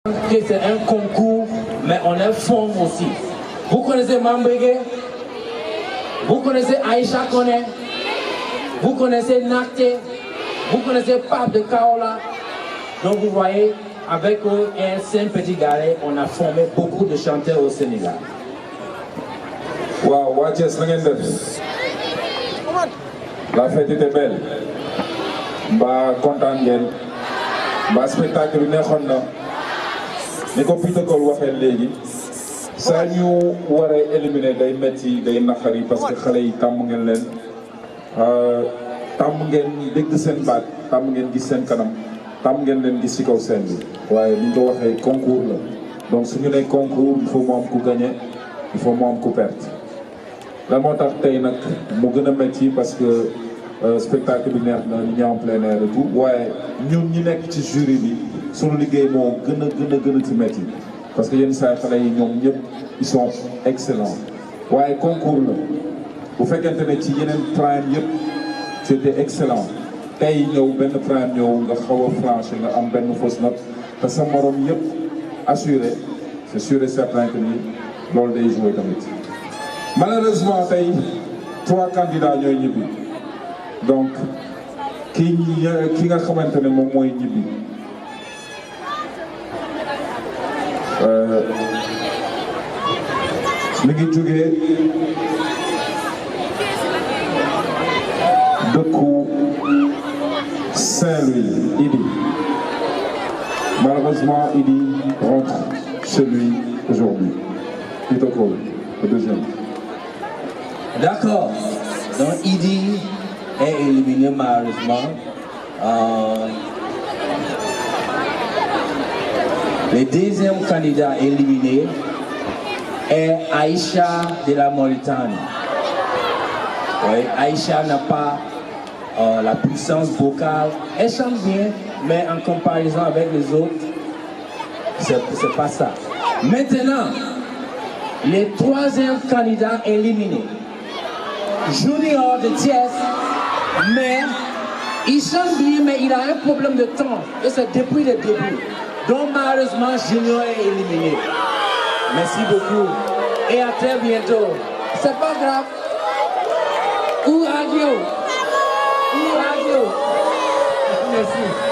que c'est un concours, mais on informe aussi. Vous connaissez Mambégué? Vous connaissez Aïcha Kone? Vous connaissez Nakte? Vous connaissez Pape de Kaola? Donc vous voyez, avec eux et un simple petit galet, on a formé beaucoup de chanteurs au Sénégal. Wow, Watches, la fête était belle. Bah, content ngeen. Bah, spectacle bi neexoon na. Ni ko Peter Cole waxee léegi. saa ñu waree éliminer day metti day naqari parce que xale yi tàmm ngeen leen. tàmm ngeen dégg seen baat tàmm ngeen gis seen kanam tàmm ngeen leen gis ci kaw scène bi. waaye ni ñu ko waxee concours la. donc su ñu nee concours il faut mu am ku gagné il faut mu am ku perte. lan moo tax tey nag mu gën a métti parce que spectacle bi neex na ñu en plein air et tout waaye ñun ñi nekk ci jury bi sunu liggéey moo gën a ci métti parce que yenn saa xale yi ñoom ñëpp ils sont excellents waaye concours la bu fekkente ne ci yeneen prime yëpp c'était excellent tey ñëw benn prime ñëw nga xaw a franchi nga am benn fausse note te sa morom yëpp assuré c'est sûr et certain que ni loolu day joué tamit. Malheureusement tey 3 candidats ñooy ñibbi donc ki nga xamante ne moom mooy ñibbi mi ngi jógee dëkku Saint-Louis Idi. Malheureusement Idi rentre chez lui aujourd'hui. Peter Cole, le deuxième. D'accord. Donc Idi est éliminé malheureusement. Le deuxième candidat éliminé est Aïcha de la Mauritanie. Oui, Aïcha n'a pas la puissance vocale. Elle chante bien, mais en comparaison avec les autres, c'est pas ça. Maintenant, le troisième candidat éliminé. Junior de Thiès, mais il chante bien, mais il a un problème de temps, et c'est depuis le début. Donc malheureusement, Junior est éliminé. Merci beaucoup, et à très bientôt. C'est pas grave. Ou radio. Merci.